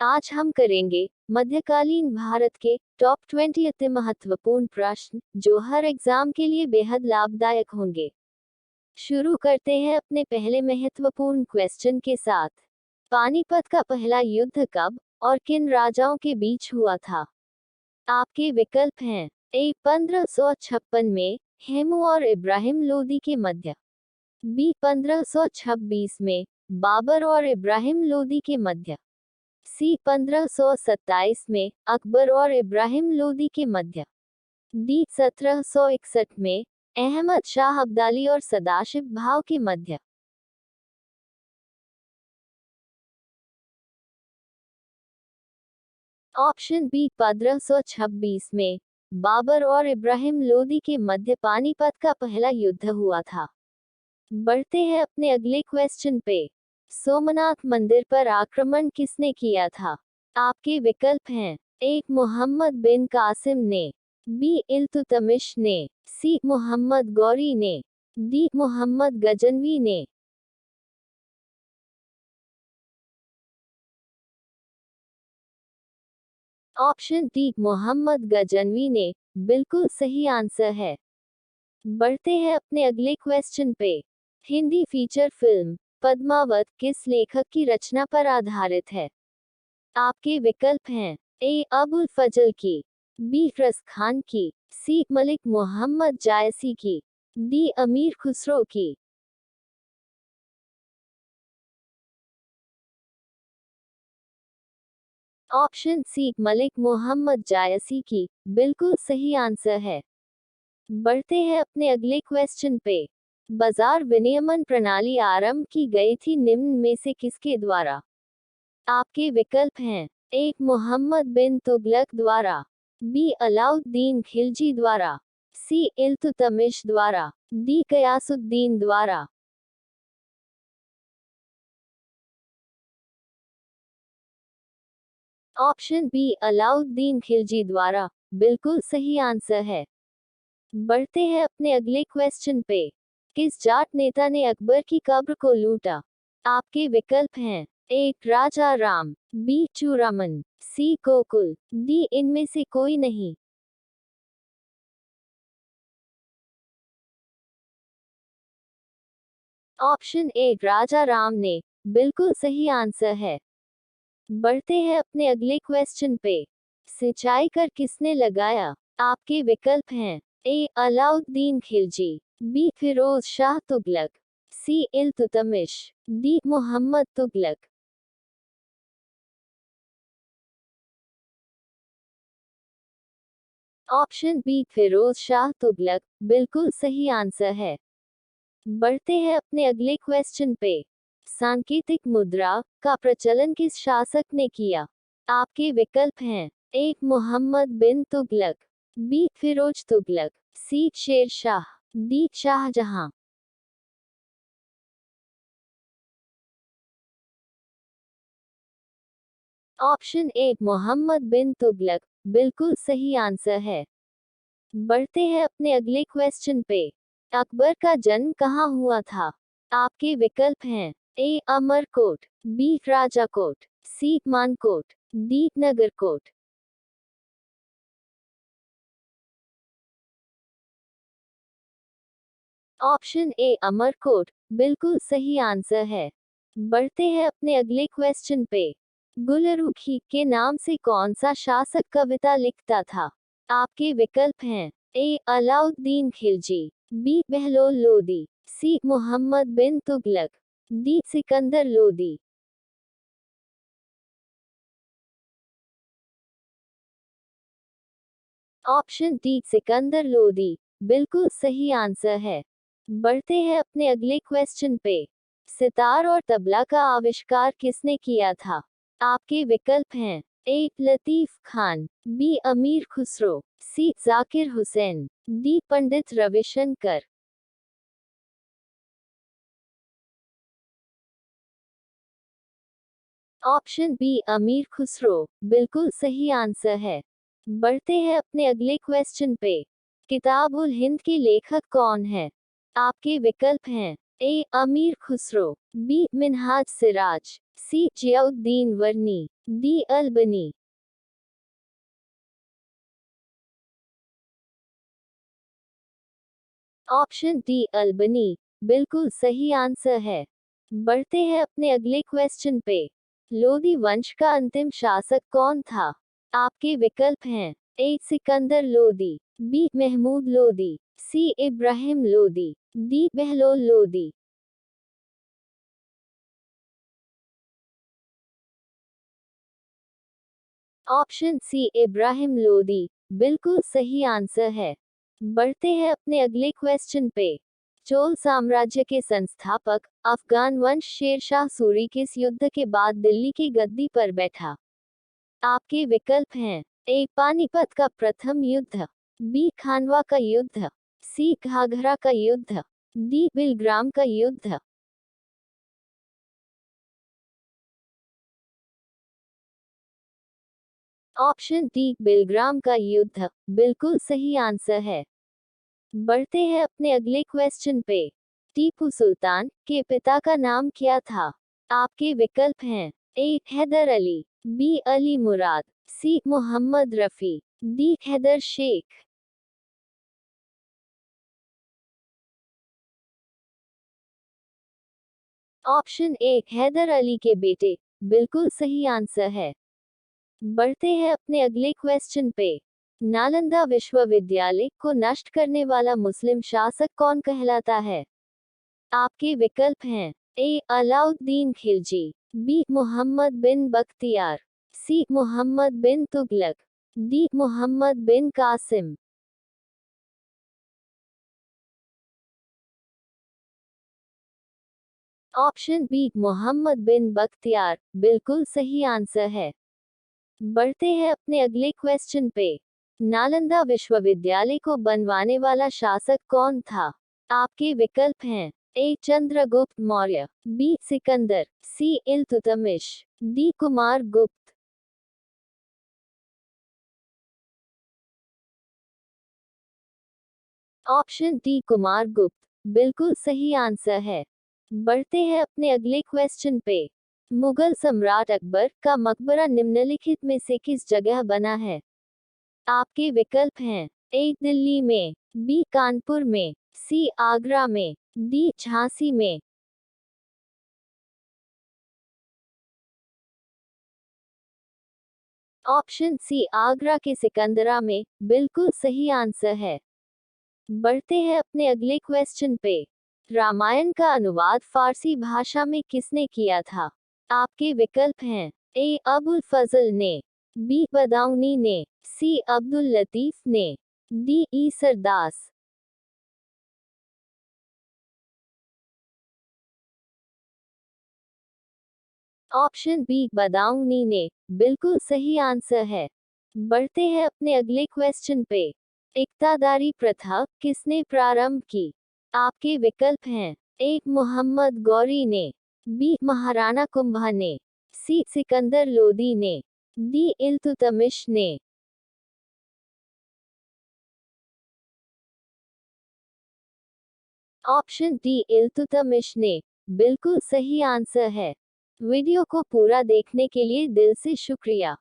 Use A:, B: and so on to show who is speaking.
A: आज हम करेंगे मध्यकालीन भारत के टॉप 20 अति महत्वपूर्ण प्रश्न जो हर एग्जाम के लिए बेहद लाभदायक होंगे। शुरू करते हैं अपने पहले महत्वपूर्ण क्वेश्चन के साथ। पानीपत का पहला युद्ध कब और किन राजाओं के बीच हुआ था? आपके विकल्प हैं ए 1556 में हेमू और इब्राहिम लोदी के मध्य, बी 1526 में बाबर और इब्राहिम लोदी के मध्य, सी 1527 में अकबर और इब्राहिम लोदी के मध्य, डी 1761 में अहमद शाह अब्दाली और सदाशिव भाव के मध्य। ऑप्शन बी 1526 में बाबर और इब्राहिम लोदी के मध्य पानीपत का पहला युद्ध हुआ था। बढ़ते हैं अपने अगले क्वेश्चन पे। सोमनाथ मंदिर पर आक्रमण किसने किया था? आपके विकल्प हैं ए मोहम्मद बिन कासिम ने, बी इल्तुतमिश ने, सी मोहम्मद गौरी ने, डी मोहम्मद गजनवी ने। ऑप्शन डी मोहम्मद गजनवी ने बिल्कुल सही आंसर है। बढ़ते हैं अपने अगले क्वेश्चन पे। हिंदी फीचर फिल्म पद्मावत किस लेखक की रचना पर आधारित है? आपके विकल्प हैं ए अबुल फजल की, बी रस खान की, सी मलिक मोहम्मद जायसी की, डी अमीर खुसरो की। ऑप्शन सी मलिक मोहम्मद जायसी की बिल्कुल सही आंसर है। बढ़ते हैं अपने अगले क्वेश्चन पे। बाजार विनियमन प्रणाली आरंभ की गई थी निम्न में से किसके द्वारा? आपके विकल्प हैं ए मोहम्मद बिन तुगलक द्वारा, बी अलाउद्दीन खिलजी द्वारा, सी इल्तुतमिश द्वारा, डी कयासुद्दीन द्वारा। ऑप्शन बी अलाउद्दीन खिलजी द्वारा बिल्कुल सही आंसर है। बढ़ते हैं अपने अगले क्वेश्चन पे। किस जाट नेता ने अकबर की कब्र को लूटा? आपके विकल्प हैं ए राजा राम, बी चूरामन, सी गोकुल, डी इनमें से कोई नहीं। ऑप्शन ए राजा राम ने बिल्कुल सही आंसर है। बढ़ते हैं अपने अगले क्वेश्चन पे। सिंचाई कर किसने लगाया? आपके विकल्प हैं A Alauddin Khilji, B Firoz Shah Tughlaq, C Iltutmish, D Mohammad Tughlaq. Option B Firoz Shah Tughlaq बिल्कुल सही आंसर है। बढ़ते हैं अपने अगले क्वेश्चन पे। सांकेतिक मुद्रा का प्रचलन किस शासक ने किया? आपके विकल्प हैं A Mohammad bin Tughlaq, B Firoz Tughlaq, C Sher Shah, D Shahjahan. Option A Mohammad bin Tughlaq बिल्कुल सही आंसर है। बढ़ते हैं अपने अगले क्वेश्चन पे। अकबर का जन्म कहाँ हुआ था? आपके विकल्प हैं A Amarkot, B Rajakot, C Mankot, D Nagarkot. Option A Amarkot बिल्कुल सही आंसर है। बढ़ते हैं अपने अगले क्वेश्चन पे। गुलरुखी के नाम से कौन सा शासक कविता लिखता था? आपके विकल्प हैं A Alauddin Khilji, B Bahlol Lodi, C Mohammad bin Tughlaq, D Sikandar Lodi. Option D Sikandar Lodi बिल्कुल सही आंसर है। बढ़ते हैं अपने अगले क्वेश्चन पे। सितार और तबला का आविष्कार किसने किया था? आपके विकल्प हैं ए लतीफ खान, बी अमीर खुसरो, सी Zakir Hussain, D Pandit Ravishankar. Option B अमीर खुसरो बिल्कुल सही आंसर है। बढ़ते हैं अपने अगले क्वेश्चन पे। किताब उल हिंद के लेखक कौन है? आपके विकल्प हैं A Amir Khusro, B Minhaj Siraj, C Ziauddin Barni, D Albani. Option D Albani बिल्कुल सही आंसर है। बढ़ते हैं अपने अगले क्वेश्चन पे। लोदी वंश का अंतिम शासक कौन था? आपके विकल्प हैं A Sikandar Lodi, B Mahmud Lodi, C Ibrahim Lodi, D Bahlol Lodi. Option C Ibrahim Lodi बिल्कुल सही आंसर है। बढ़ते हैं अपने अगले क्वेश्चन पे। चोल साम्राज्य के संस्थापक अफगान वंश शेरशाह सूरी किस युद्ध के बाद दिल्ली की गद्दी पर बैठा? आपके विकल्प हैं ए पानीपत का प्रथम युद्ध, बी खानवा का युद्ध, सी घाघरा का युद्ध, डी बिलग्राम का युद्ध। ऑप्शन डी बिलग्राम का युद्ध बिल्कुल सही आंसर है। बढ़ते हैं अपने अगले क्वेश्चन पे। टीपू सुल्तान के पिता का नाम क्या था? आपके विकल्प हैं A Haidar Ali, B Ali Murad, C Mohammad Rafi, D Haidar Shaikh. Option A Haidar Ali के बेटे बिल्कुल सही आंसर है। बढ़ते हैं अपने अगले क्वेश्चन पे। नालंदा विश्वविद्यालय को नष्ट करने वाला मुस्लिम शासक कौन कहलाता है? आपके विकल्प हैं A Alauddin Khilji, B Mohammad bin Bakhtiyar, C Mohammad bin Tughlaq, D Mohammad bin Qasim. Option B Mohammad बिन बख्तियार बिल्कुल सही आंसर है। बढ़ते हैं अपने अगले क्वेश्चन पे। नालंदा विश्वविद्यालय को बनवाने वाला शासक कौन था? आपके विकल्प हैं ए चंद्रगुप्त मौर्य, बी सिकंदर, सी इल्तुतमिश, डी कुमार गुप्त। ऑप्शन डी कुमार गुप्त बिल्कुल सही आंसर है। बढ़ते हैं अपने अगले क्वेश्चन पे। मुगल सम्राट अकबर का मकबरा निम्नलिखित में से किस जगह बना है? आपके विकल्प हैं ए दिल्ली में, बी कानपुर में, सी आगरा में, डी झांसी में। ऑप्शन सी आगरा के सिकंदरा में बिल्कुल सही आंसर है। बढ़ते हैं अपने अगले क्वेश्चन पे। रामायण का अनुवाद फारसी भाषा में किसने किया था? आपके विकल्प हैं ए अबुल फजल ने, बी बदाऊनी ने, सी अब्दुल लतीफ ने, डी ईसर दास। ऑप्शन बी बदाऊनी ने बिल्कुल सही आंसर है। बढ़ते हैं अपने अगले क्वेश्चन पे। इक्तादारी प्रथा किसने प्रारंभ की? आपके विकल्प हैं ए मोहम्मद गौरी ने, बी महाराणा कुंभा ने, सी सिकंदर लोदी ने, डी इल्तुतमिश ने। ऑप्शन डी इल्तुतमिश ने बिल्कुल सही आंसर है। वीडियो को पूरा देखने के लिए दिल से शुक्रिया।